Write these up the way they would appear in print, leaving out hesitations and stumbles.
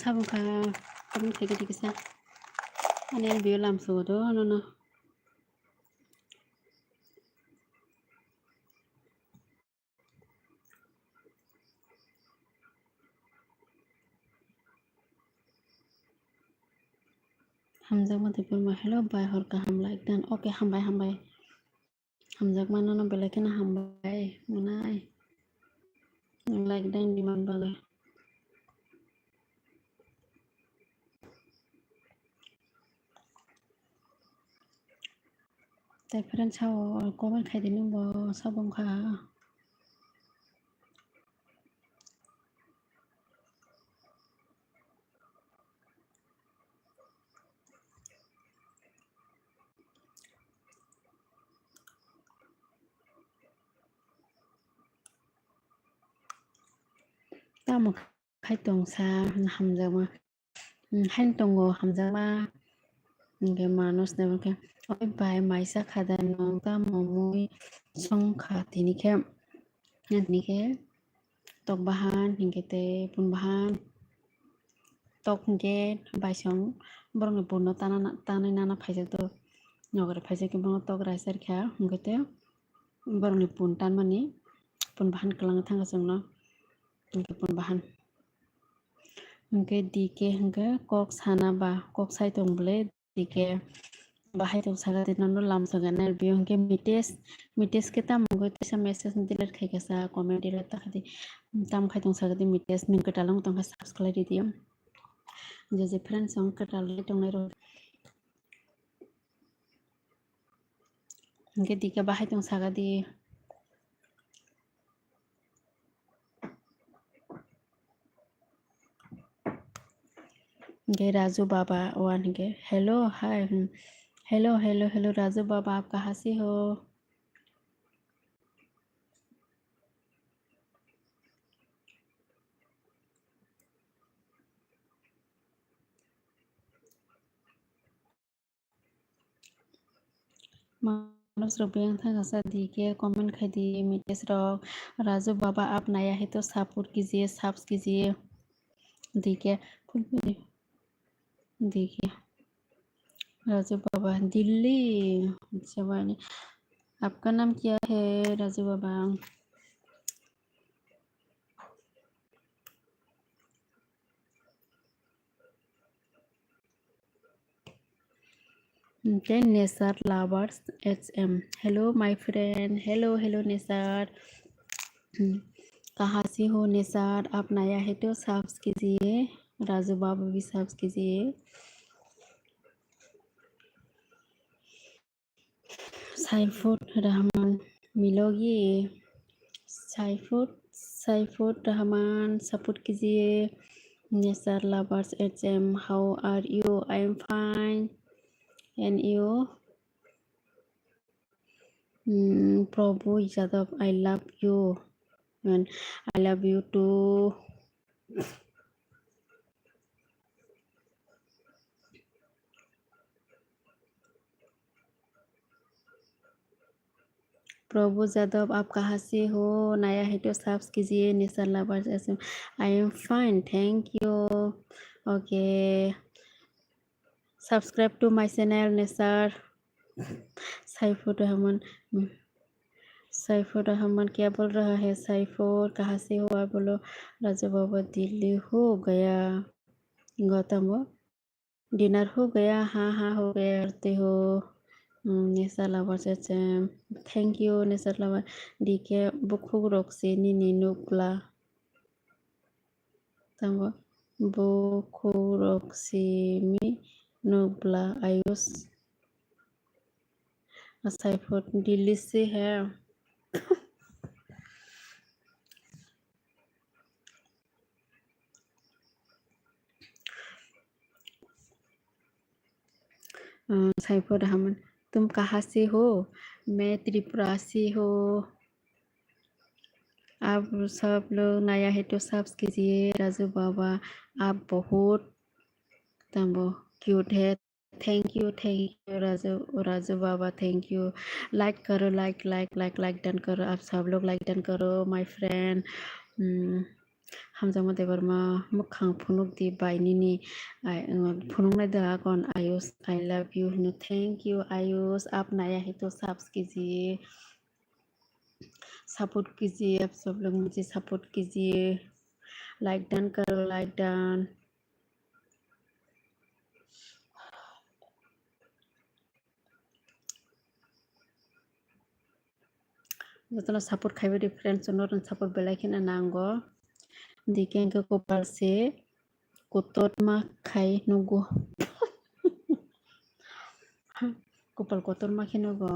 sabungka kami tega dikisa ane bio lam so do no hamjak mate purma hello bye horka ham like dan okay hambai hamjak mana no belakena hambai munai like dan diman bagaiแต่เพื่อนเช่าก็มันใครได้นึงบ่เช่าบงค่ะตามใครตรงซาทำจังมาให้ตรงทำจังมาke manus na ke oi bai mai sa khada nong ta momoi song kha tini ke ni ke tok bahan hingke te pun bahan tok hingke bai song borong pun no tanai nana phaijak to nogre phaijak ke borong tok raisar kha hingke te borong pun tan mani pun bahan kalang thanga song no hingke pun bahan hingke dike hingke kok sana ba kok sai tong ble dike bahai tong saga tinano lam saga ner bio hingke mites ke tam go tesa message diler khai ka sa comment dire ta khadi tam khai tong saga di mites min ka talong tong ka subscribe di diam je friends song ka tal tong ner hingke dike bahai tong saga di hingke Raju Baba wan hingke hello hi hello Raju Baba आप कहाँ से हो मानस रुपये था ऐसा दी के comment खाई दी मिटेस rock Raju बाबा आप नया है तो सपोर्ट कीजिए सब्स कीजिए देखिए देखिए राजू बाबा दिल्ली जवानी आपका नाम क्या है राजू बाबा then Nesar lovers HM hello my friend hello Nesar कहाँ से हो निसार आप नया है तो सब्स कीजिए राजू बाबा भी सब्स कीजिए साइफुट रहमान मिलोगी साइफुट रहमान सपोर्ट कीजिए Nesar lovers HM how are you I am fine and you Prabhu Yadav I love you and I love you too Prabhu Yadav आप कहाँ से हो नया है तो सब्स कीजिए Nesar lovers HM I am fine thank you okay subscribe to my channel Nesar Saifur Rahman क्या बोल रहा है साइफुर कहाँ से हो आप बोलो राजू बाबा दिल्ली हो गया गौतम डिनर हो गया हाँ हो गया करते हो Nesar lovers HM thank you Nesar lover डीके बुखु रक्सी निनी नुब्ला तंगो बुखु रक्सी मी नुब्ला आयुष साइफुर दिल्ली से है साइफुर रहमान तुम कहाँ से हो मैं त्रिपुरा से हो आप सब लोग नया है तो सब्स कीजिए राजू बाबा आप बहुत तंबो क्यूट है thank you Raju Baba thank you like करो लाइक डन करो आप सब लोग लाइक डन करो my friend hamjama debarma mukhang phunuk di bainini phunuk nai da kon Ayush I love you no thank you Ayush आप नया है तो सपोर्ट कीजिए आप सब लोग मुझे सपोर्ट कीजिए लाइक डन करो लाइक डन जतना सपोर्ट खाइबे दि फ्रेंड्स नोरन सपोर्ट बेलाइखिना नांगो दिकेंके कोपाल से कोतोट मा खाइ नुगो कोपाल कोतोट मा खिनुगो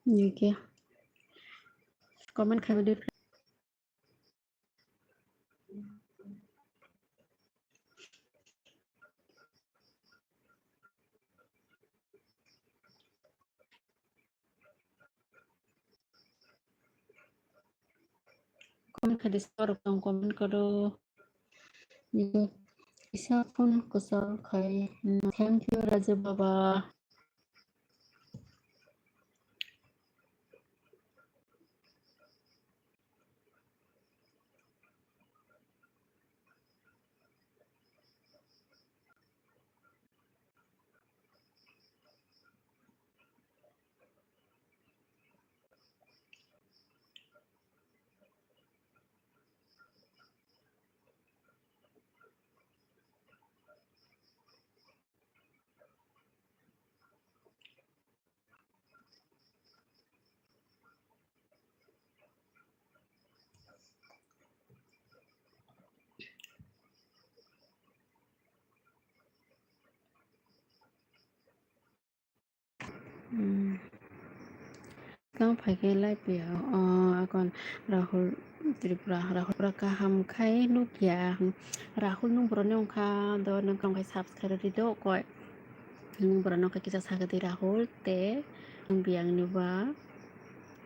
निके कमेंट खाइबे दि कमेंट खाइदे सर कमेंट करो निके इसा फोन कुशल खाइ thank you Raju Baba Kang phai lai pia kon Rahul Tripura Rahul kaham khai nuk ya Rahul nung bronong kha do nang kang khai subscribe ri do koi nung bronong kha kisa sagati Rahul te nung biang ni ba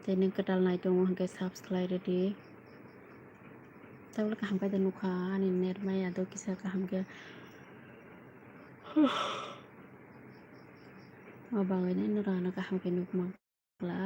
te nung kadal nai tong khai subscribe ri tawla kaham kai nu kha ni net mai ado kisa kaham ke bangai ni nu rana kaham ke nuk ma la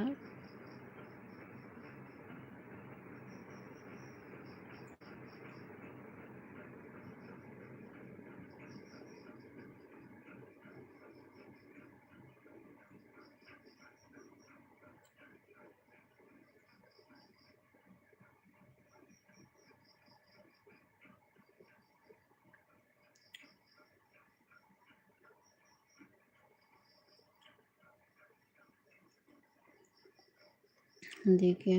dike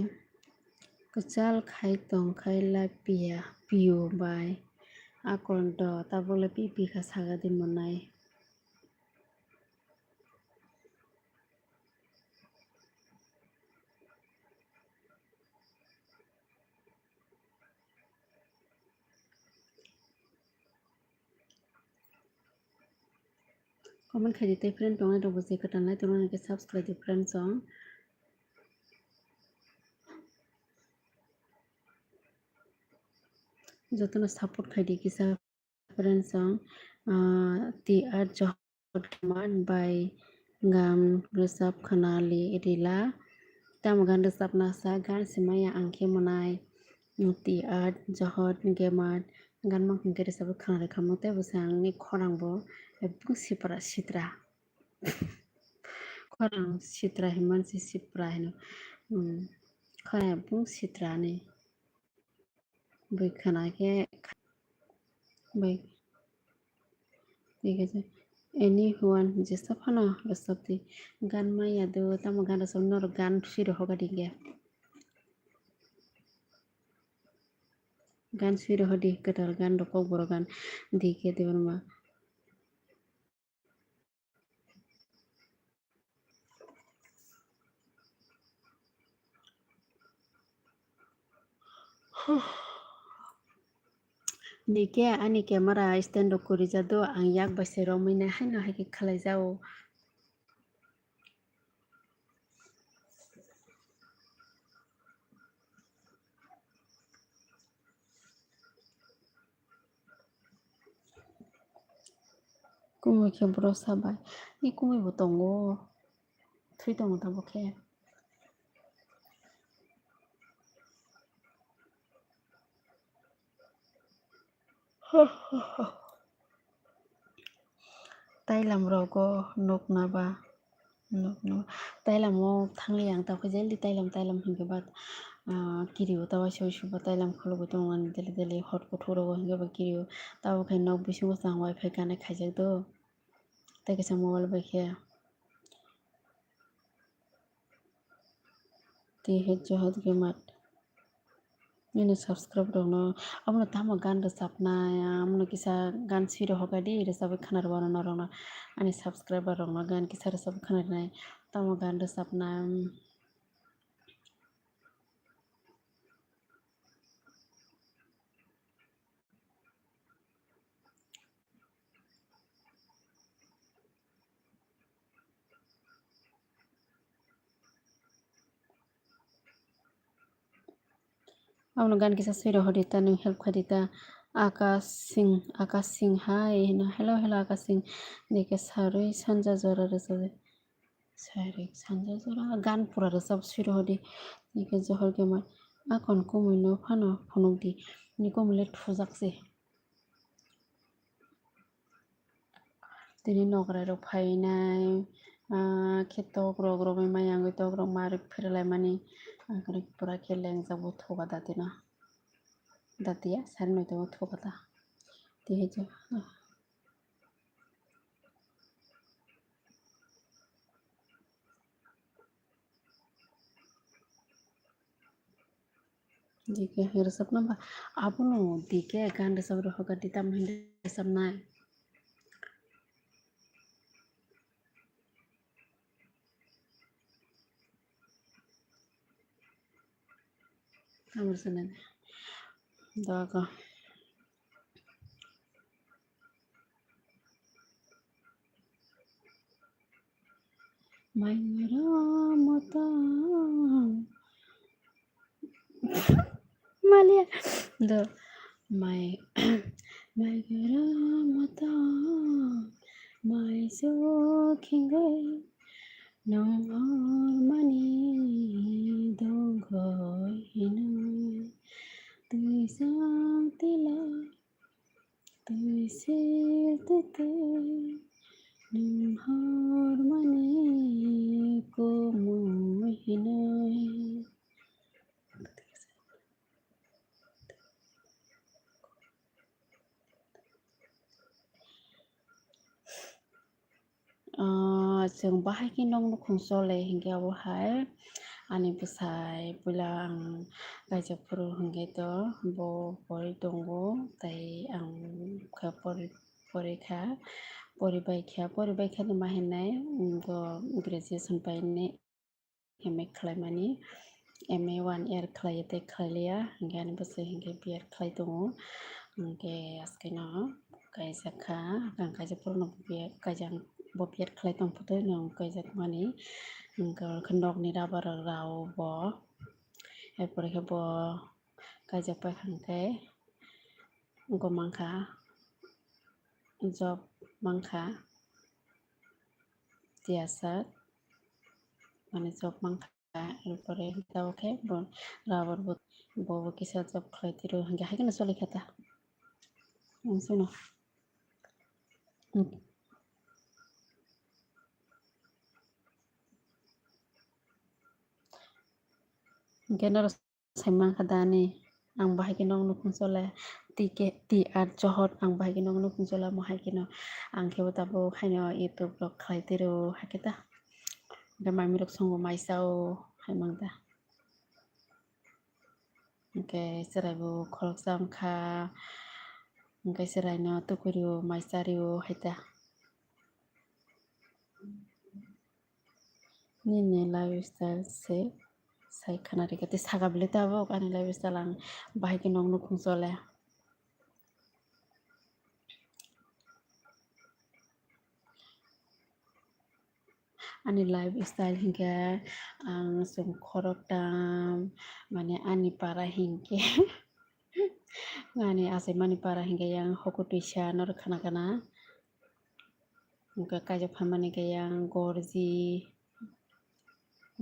kachal khai tong khai la pia pio bai akon do tabole pipi kha saga din monai comment khai dite friend tong do bose katan lai tong ke subscribe di friend song jotona support khai di kisa friend song ti ar jot man by gam resap khanali edila tam gan resap nasa gan simaya angke monai ti ar jahot gemat gan mang ke resap khanale khamote busang ni khorang bo bung sipra sitra khorang sitra himan si sipra hino khaya bung sitra ni bai khana ke bai ঠিক আছে anyone jesa phano resapti gan maya do tam gan rasam nor gan siro hoga dinge gan siro hodi ketal gan do boro gan dike deban ma Nike ani camera stand kori jado ang yak baise romina haino haiki khalai jao. Kumui ke bro sabai. Ni kumui bo tongo. Thui tongo tabo ke. Tailam rogo nok na ba. No. Tailam mo thangli ang tao kajeli tailam hingga bat kiriu tawa show tailam khologo tongan deli hot ko thorogo hingga ba kiriu tawa kai nok bisingo sang wifi kane khaijak do. Tai kasa mobile ba khe. Ti het johot ke mat. Nini subscribe dong no. Amno tamo gan resap na amno kisa gan siro hoga di resap khanar bana na rong na. Ani subscriber rong na gan kisa resap khanar nai. Tamo gan resap na. Amno gan kisa siro hodita nung help khadita. Akash Singh hi hello Akash Singh deke sarui sanja jora resap. Sari sanja jora gan pura resap siro hodi. Deke johor ke mat. Akon kumui no phano phonok di. Ni kumule thujak se. Tini nokrai rok phainai khetok rok mayang tok rok marik phirlai mani pura khe lengjak bo thoba datina datia sari noi tongo thoba ta tihejo dike resap na ba apuno dike gan resap ro hoga ditam hindi resap nai amur sanan daga mai mata malia the my mata my so kingai nong mani dong khoi hinoi tui sang tila tui sil te nong hor mani ko moi hinoi जों बाहायखि नong khonsole hingga bahai ani besai pulang gajapur hingga to bo pori tongo tai ang kha pori baikha ni mahenai go graduation paine MA khlaimani MA 1 year khlaite khlailia hingga ani besai hingga BR khlai tongo hingga askena kaisakha kang kaisapur no kaijang bo BR khlai tong photo nong kaijak mani hingga khandok ni rabar rao bo erpore khe bo kaijak pakhangke go mangkha job mangkha tiasat mane job mangkha erpore tawkhe bo rabar bo kisa job khlai tiro hingga haikena soli khata suno Genero saimang kadani ang bahay kinong nukunsola ti at johot ang bahay kinong nukunsola mo haikino ang kewatabo kaino YouTube blog kaitiro hakita gamay mirok songo maisao haimangda okay serai bo khorok sam kha okay serai no tukurio maisario haita Nini lifestyle se sai khana rikati saga bilita abo kani live stalang bahai ke nong nukung sole ani lifestyle hingga ang sum khorok tam mane ani para hingke ngani asai mani para hingga yang hokutisa nor khana kana hingga kajo phamani ke yang gorji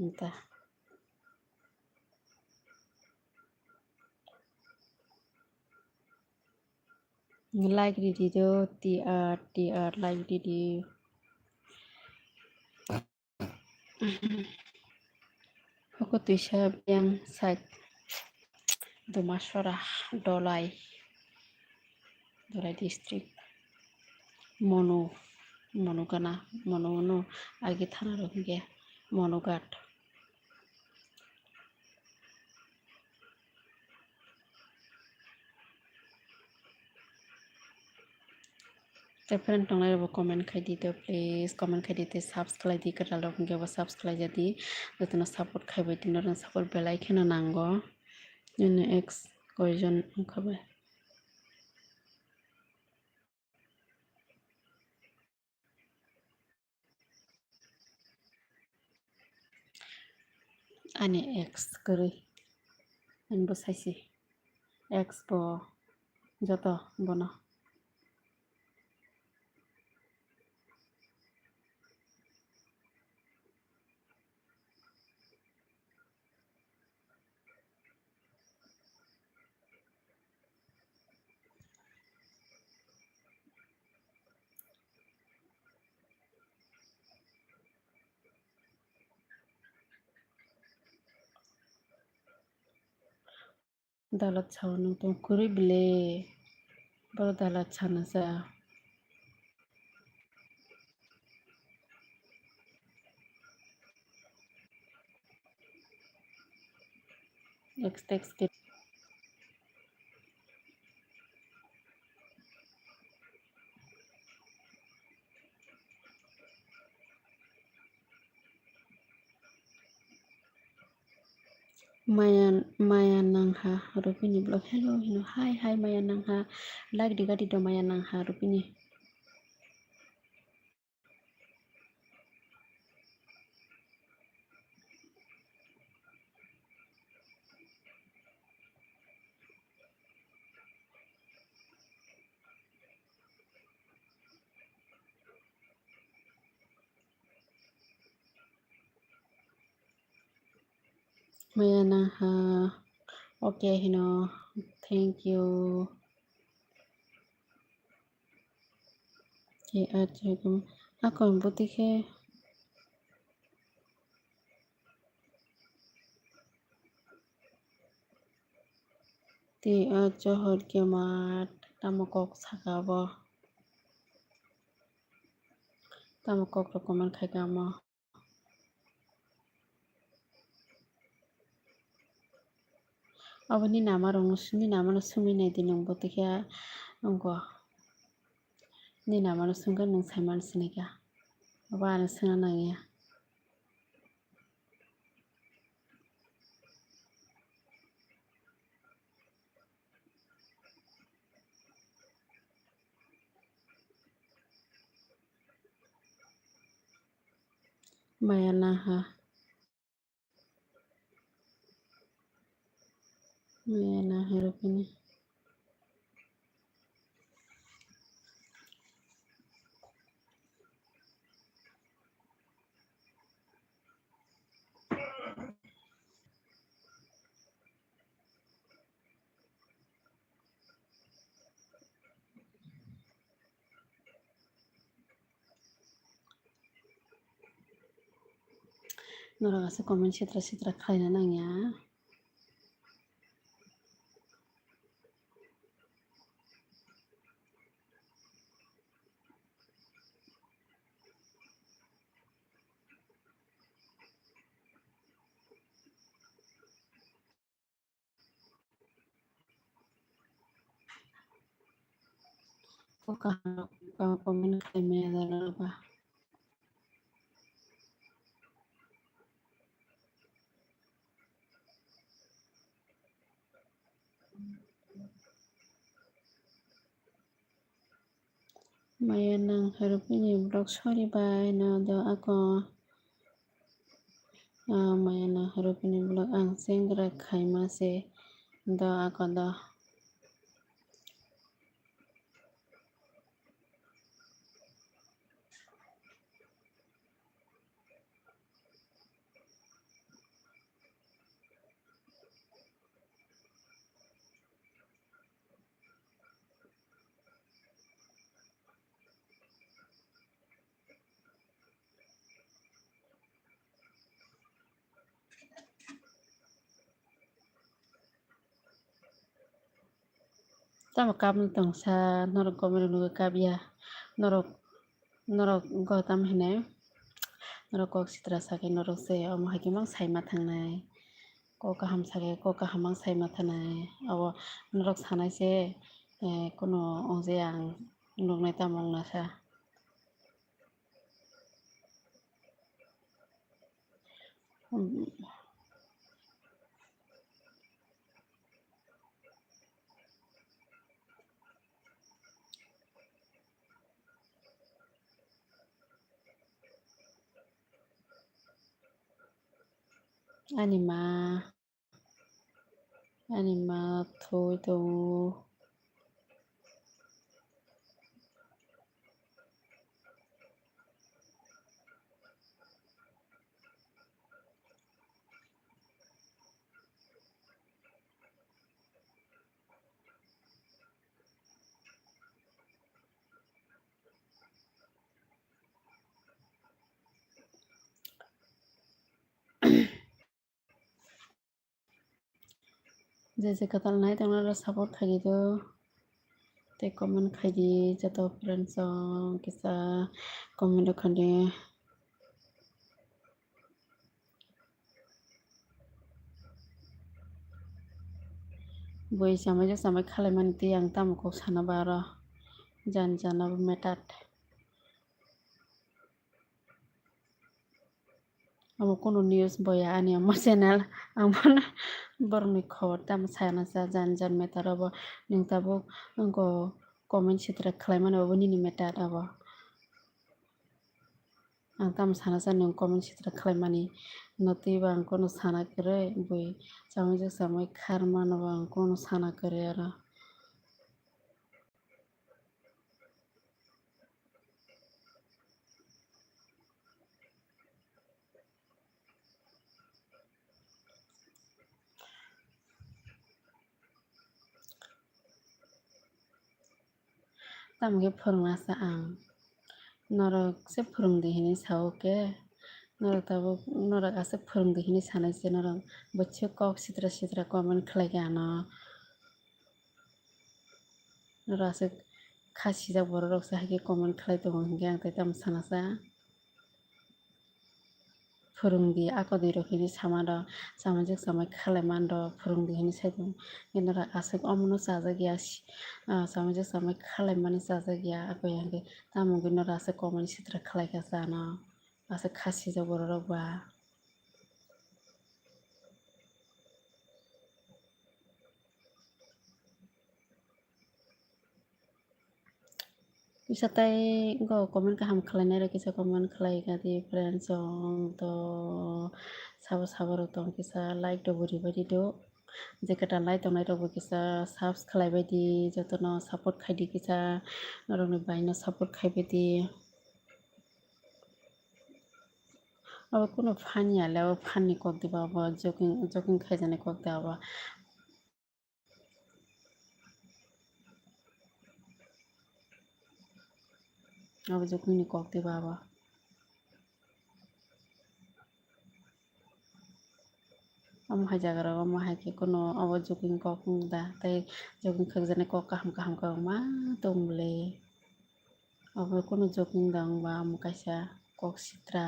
entah like di do ti art like di hokutisa yang side Dumasora Dolai district Monu kana Mono agi thana rohingya Monogat friend tonglai bo comment khai dito please comment khai dite subscribe di kara rohingya bo subscribe jadi jotona support khaibai tinoro support bell icon nango ini x koijon ongkhabai ani x kori ani bo saisi x bo joto bono dalat chaw nung tong kuri bile boro dalat chana sa x text ke Maya Nangha Rupini blog hello hi Maya Nangha like digati do Maya Nangha Rupini Maya Nangha okay thank you ke ajakum akon butike ti ajohor ke mat tamokok sakabo tamokok rokoman khaigamo aboni namarong ni namano sumi nei dinong butike angko ni namano sunga nung saiman sinika abana suna nangya Maya Nangha Maya Nangha Rupini Noragasa comment sitra khaina nangya Oka komen khaime dalaba Maya nang harupini blog sorry bye na do ako maya nang harupini blog ang sengra khaimase do ako do tama kap tong sa norok komero nuga kap ya norok gotam hine norok kok sitra sake norok se omo hakimang saima thangnai koka hamsake koka hamang saima thanai abo norok sanai se kono ongje ang nugnai tamong nasa anima thoi to jese katal nai tong support khai do te comment khai di jato friends kisa comment khande boi samai khalai mani ti ang tam ko sana bara jan jana metat amo kono news boya ani amo channel amon borni khobor tam sana sa jan metar abo ning tabo ko comment sitra khalai mani abo nini metat abo ang tam sana sa nung comment sitra khalai mani noti bang kono sana kare boi samai khar mano bang kono sana kare ara tamge phorna sa ang norok se phurungdi hini sauke norok ase phurungdi hini sanai se norok bocche kok sitra comment khlai gano norok ase khasi jak borok se haike comment khlai tongo hingke ang tai tam sana sa phurungdi akodi rok hini samaro samai khalai mando phurungdi hini saitongo norok ase omono chajak ya samai khalai mani chajak ya akoi hingke tamoge norok ase comment sitra khlai ka chano ase khasi jak borok ba kisa tai go comment kaham khlainai rok kisa comment khlai gati friends to sabo rok tong kisa like to bori badi do je kata like tongnai rok bo kisa subs khlai badi jotono support khaidi kisa norok ni baino support khai badi abo kono phani ale abo phani kok diba abo jogging khaijanai kok da abo abo jogging ni kok diba abo amo hai jaga rok amo hai ke kono abo jogging kok da tai jogging khakjanai kok kaham ma tongle abo kono jogging dang ba amo kaisa kok sitra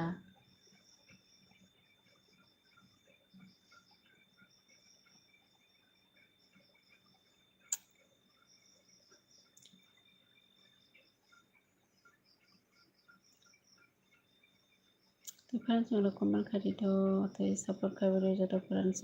to friends norok comment khai di do tai support khai bari joto friends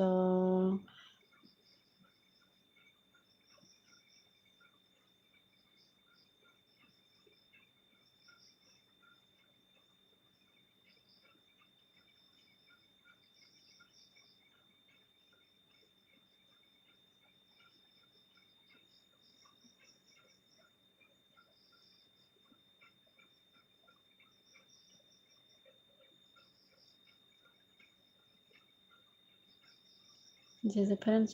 J friends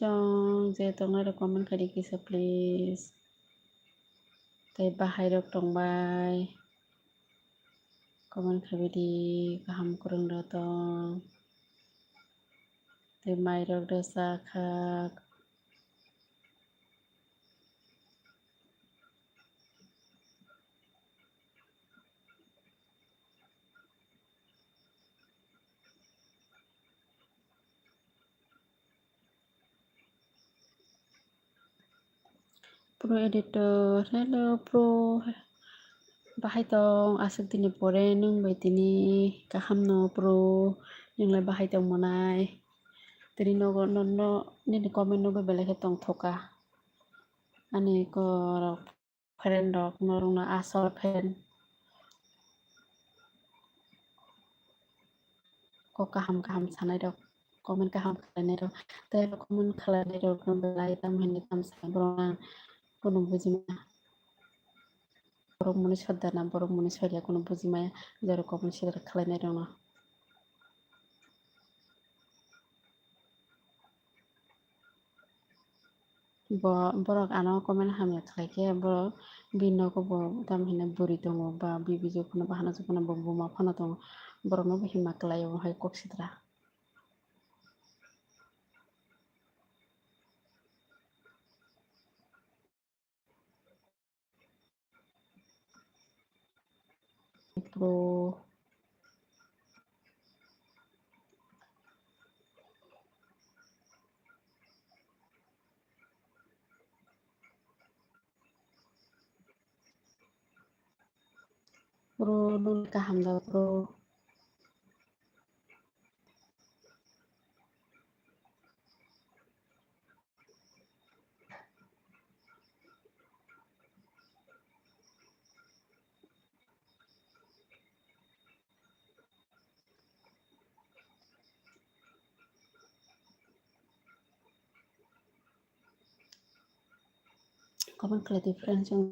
je tongnai rok comment khai di kisa please. Tei bahai rok tongbai comment khaibai di kaham korang rok tong. Tei mai rok dosa khak. Pro editor, hello pro. Bahai tong asuk dini pore nung bai tini kaham no pro nunglai bahai tong monai. Tini no nini comment no belai ke tong thoka. Ani ko rok friend rok norong na asol friend. Ko kaham sanai rok comment kaham khalai rok. Tei comment khalai rok no belai tam hini tam sai brona kono bujima. Borok muni sodana borok muni soria kono bujimaya jero comment share khalai rok no. Borok ano comment hamya khlaike borok bino ko bo tam hina buri tongo ba bibi jokuna bahana jokuna bo buma phano tongo borok no hima klaio hai kok sitra. Pro nul kaham da pro. Comment khalai di friends yang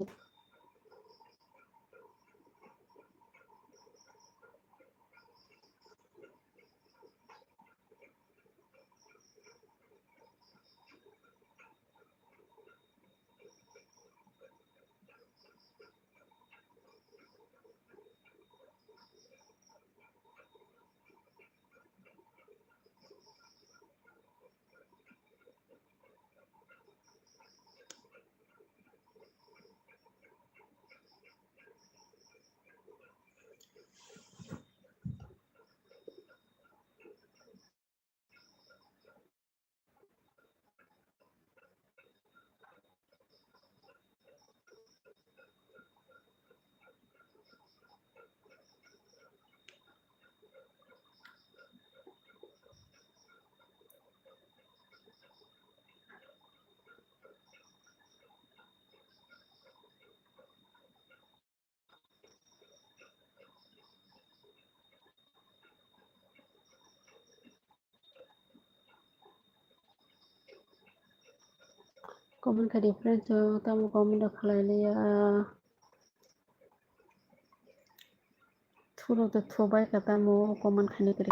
comment khalai di friends tamu comment khalai liya. Thuro to thobai kata mo comment khani kari.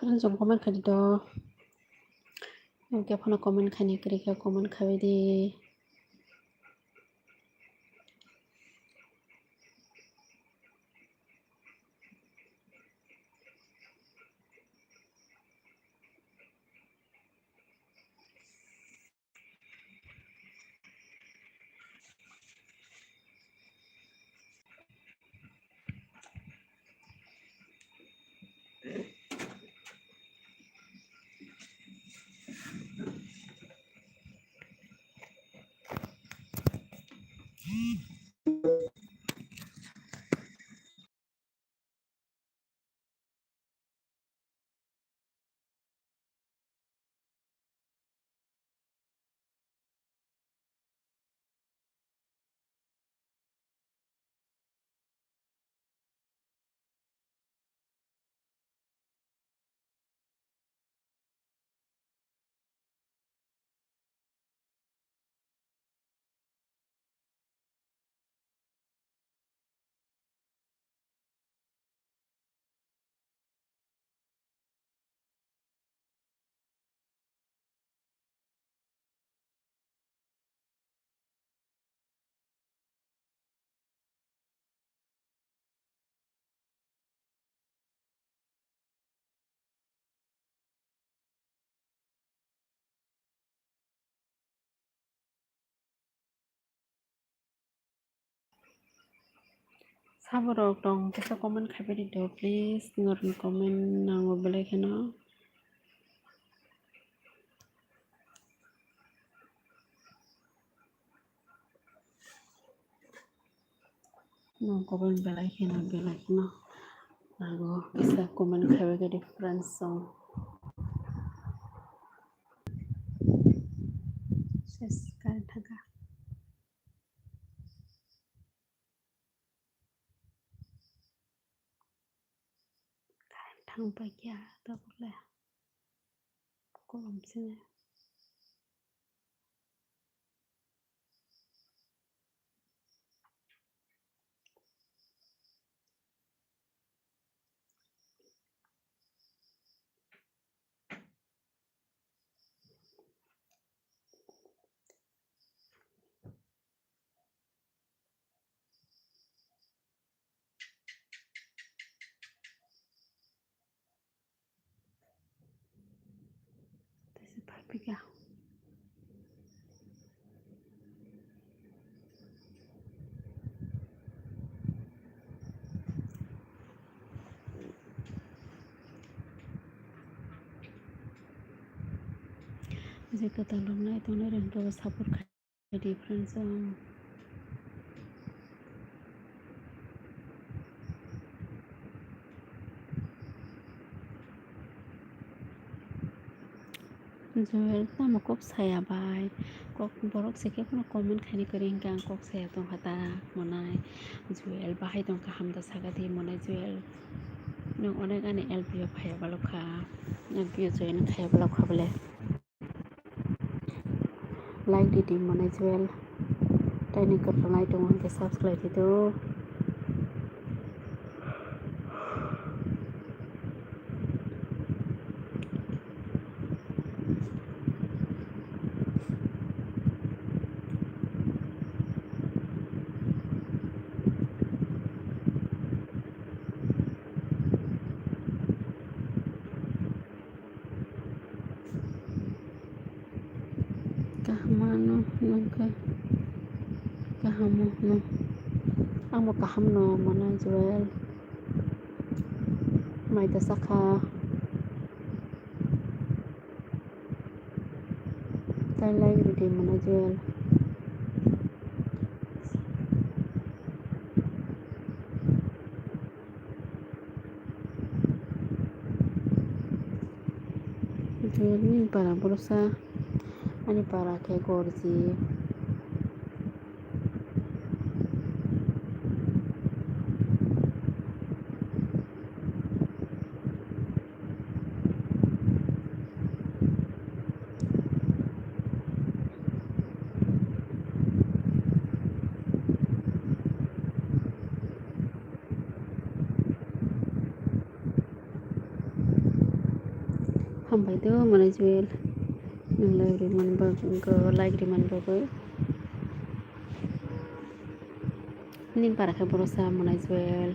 Kan jom komen khadi do. Oke phone komen khani kri ka komen khabe di. Saborok dong bisa komen khabe di do please ngoron komen nango bele kheno. No komen bele kheno. Nango bisa komen khabe ke difference song. Ses kan thaga. Thang pa kya ta bole. Kolom sine. Tese papika. Jika talong na ito na rin ka sapor ka difference song. Joel tamo kok saya bai kok borok seke kono comment khani kering kang kok saya tong hata monai Joel bahai tong ka hamda sagati monai Joel nong onek ani LPO phaya balokha LPO join khaya balokha bole like di monai Joel tani kor lai tong ke subscribe di do kahmano nongka kahamo no amo kaham no monai Joel mai ta sakha tai like di monai Joel Joel ni para borosa ani para ke gorji हामबाय दो माने जुवेल नोंलाय रिमोनबागो like रिमोनबाबो ning para ke borosa माने जुवेल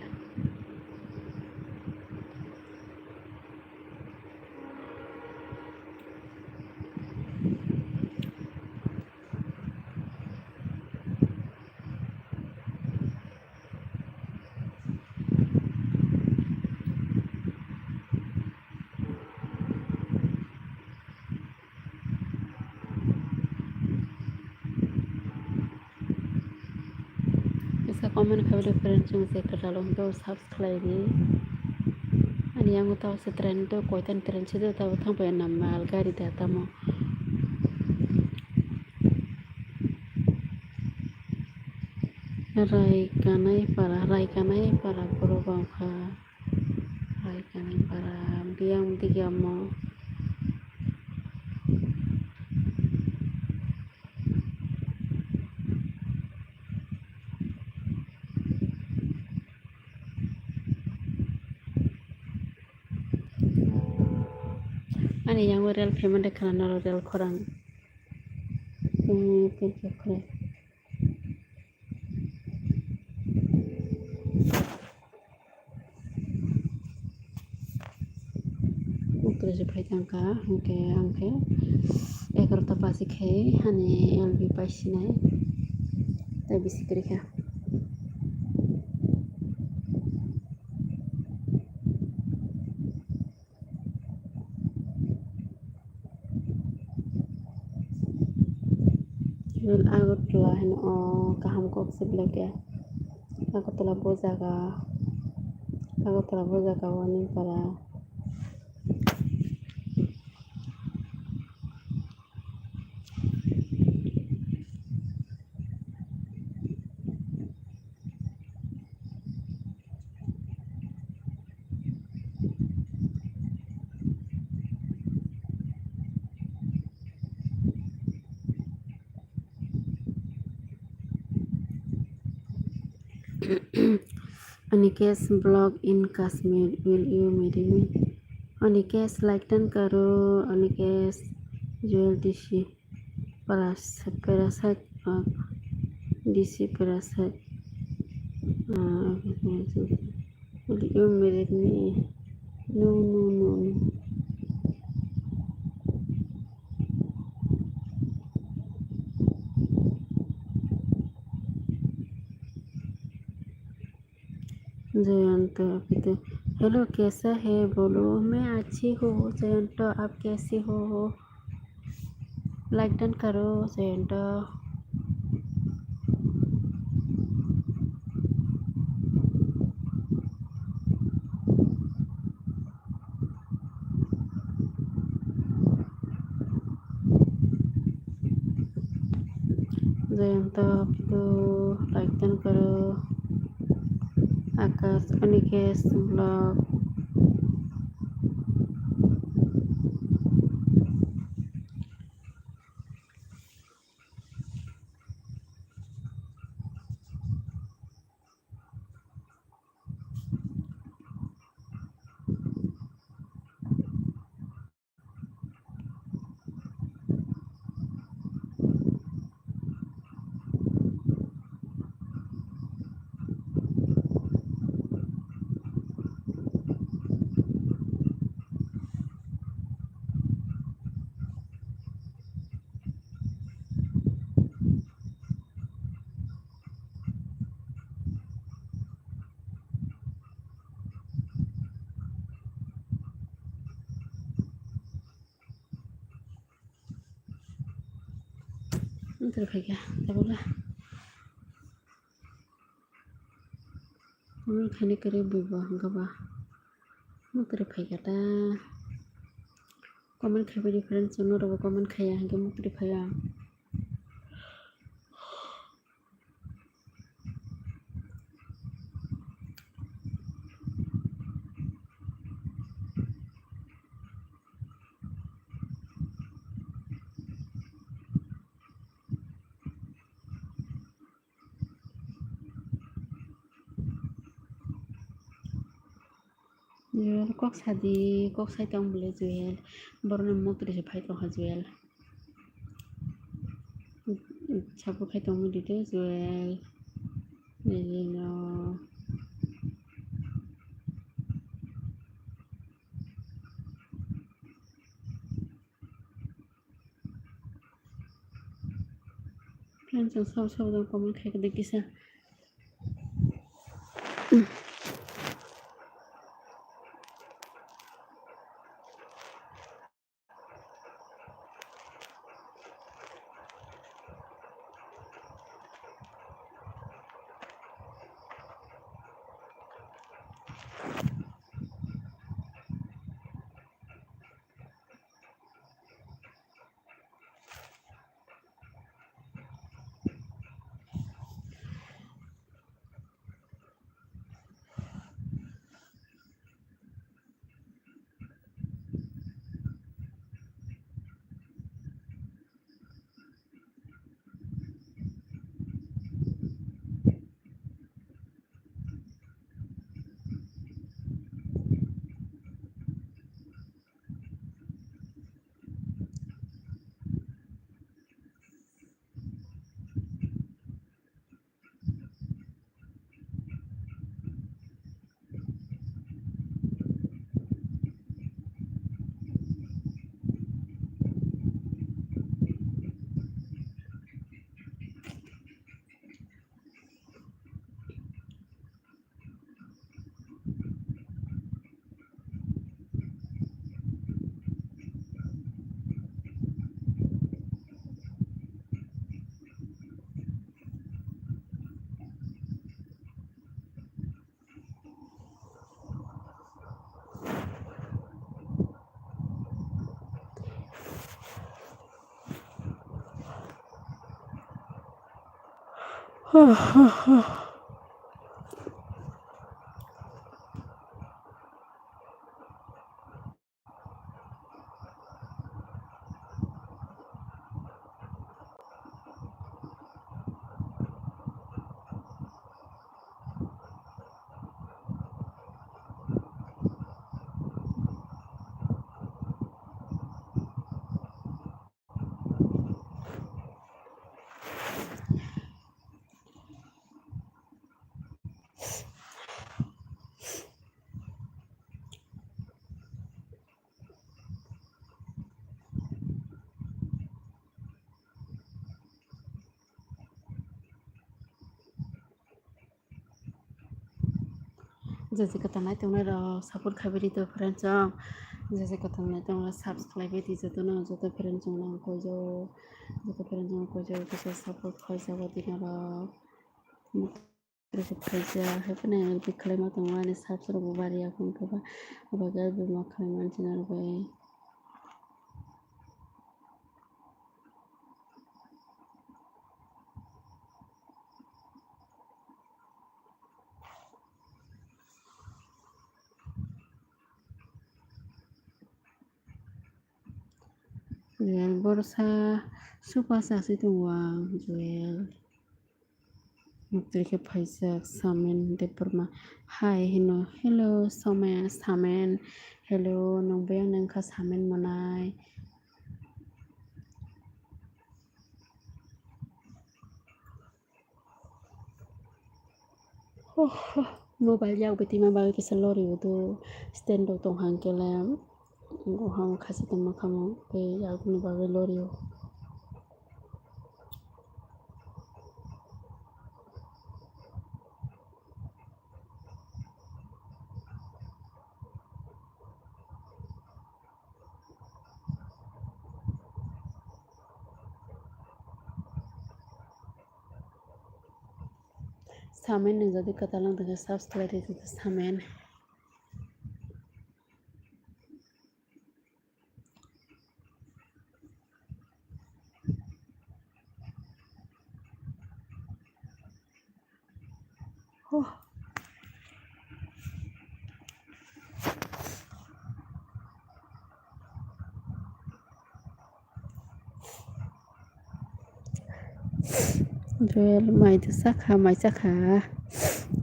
इसका comment खाबे difference जों से कटालो हमको subscribe ni ani yang tahu se tren to koitan tren se do tahu thang pe nam mal gari ta tamo rai kanai para boro bangkha rai kanai para biang digamo ani yang real payment kana real khorang pe khore ukre je phaitangka angke 11টা পাঁচি খেয়ে হানি LB পাইছি নাই তাই বেশি করে খা আগরতলা হেন কাহাম cock সিবলাকে Agartala বোজাগা ওয়ানি পারা Anikesh blog in Kashmir will you marry me Anikesh like टन करो अनिकेश जुएल DC parasite DC parasite will you marry me no no no Jayant hello कैसा है बोलो मैं अच्छी हूँ जयंत आप कैसी हो लाइक डन करो जयंत जयंत तो लाइक डन करो Akash Anikesh blog terbaik ya tahulah kamu khani kare buba gaba mu terbaik kata komen khabe difference no robo komen khaya hange mu terbaik ya Juel kok sadi kok sai tong bele juel borno mokre se phai tong ha juel chapu khai tong mu dite juel nino plan jong sau sau dong komen khai ka dekisa jase ka tanai tong ro support khabiri to friends jong jase ka tanai tong subscribe di joto na joto friends jong na ko jo joto friends jong ko jo kisa support khai sa ba dina ro terus kerja apa nih lebih kelima tong ane subscribe bari akun ko ba abaga be ma khalaiman channel ba juel borsa supa saksi tong wang juel Muktrike Paisak Samen Deporma Hi Hello Samen Hello Nongbayang Nangka Samen Manai Mobile yaw beti mobile ke salori udu stand tong hang kelam hang khasi tong makamo pe yaw ni bawe lori Samen nang jadi katalang dengan subscribe itu Samen Juel Maida Sakha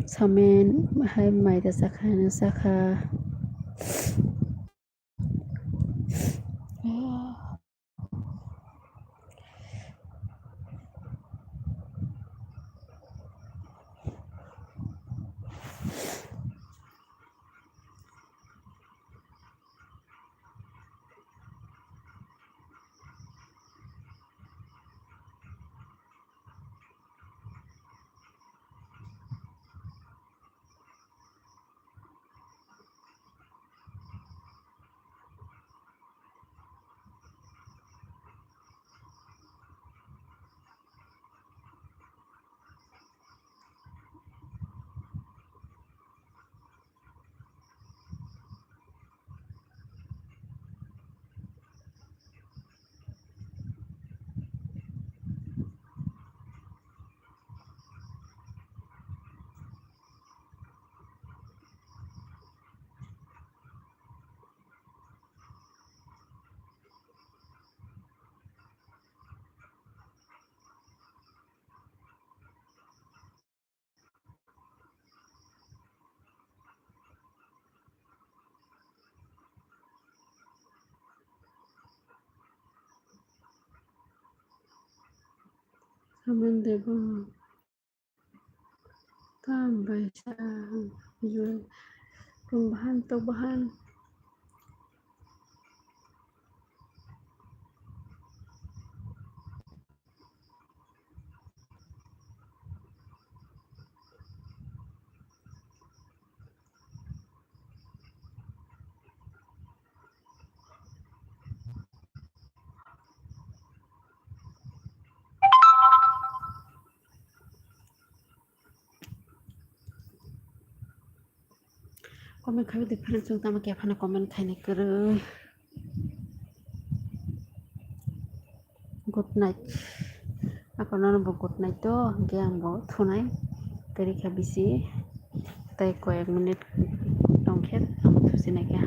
Samen Hai Maida Sakha Kaman devo tambay sa pambahan tubahan. Comment খাবে difference তো আমাকে এখানে comment খাইনি করে good night ako na nang good night to hanggang ang bawat tunay dari kabisi tay koyak minute dongket ang tusin na kaya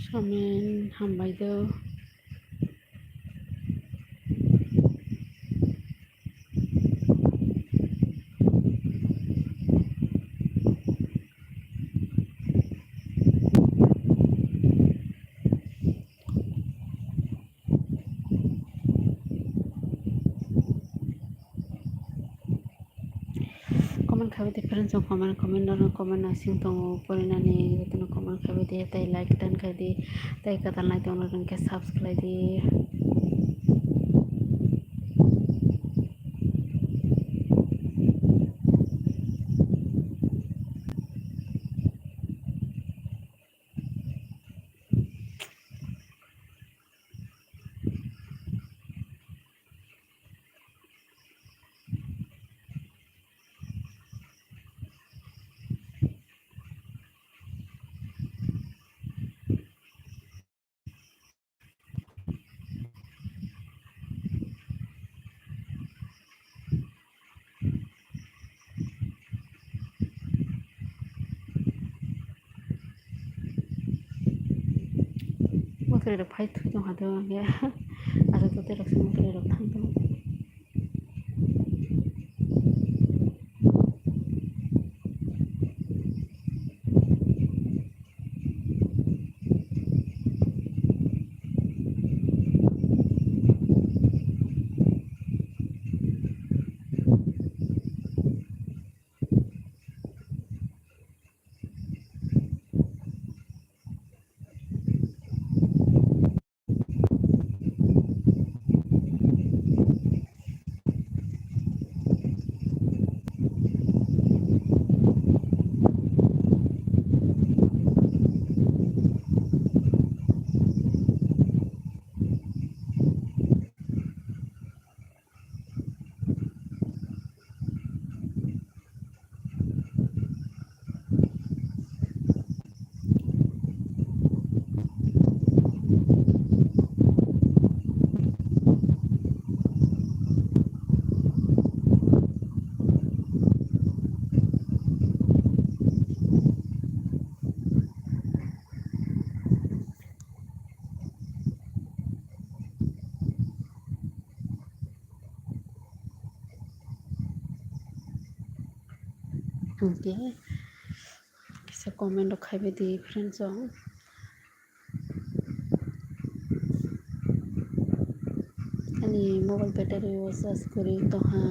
Samin hambay daw comment খাবে difference ang comment na sing tong pori na ni ito na comment খাবে di tay like dan kay di tay katan like tong na ke subscribe di Mukri rak phai thu tong hado ya asa to te rak mukri rak thang tong okay kisa comment rak khaibe di difference ang ani mobile battery was kori to ha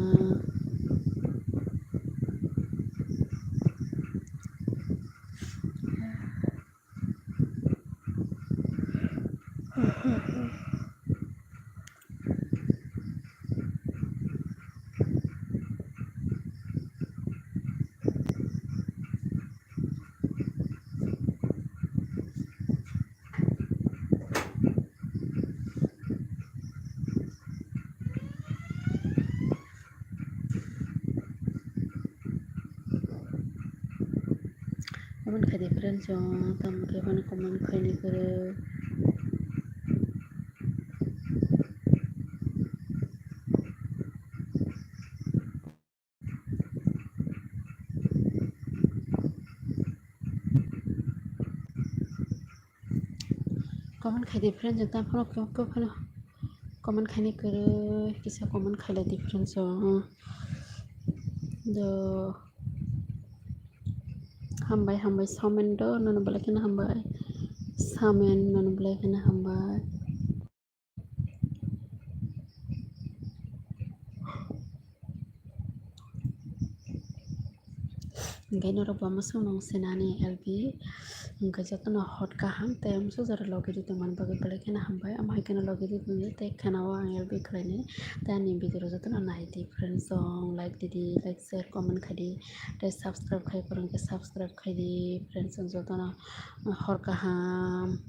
comment khai difference ang tam ke comment khai ni करे comment khai different jeng tam phono ko phono comment khai ni kere kisa comment khai la different so the hambai samen do nono bala kena hambai samen nono bala kena hambai Ngay noro ba masuk nong senani LB ngay jatuh no hot kaham tem so zara logi di teman bagi balik kena hambai amai kena logi di punya te kena wa LB kene tani video jatuh no naik different song like di like share comment kadi te subscribe kai kurang ke subscribe kadi friends jatuh no hot kaham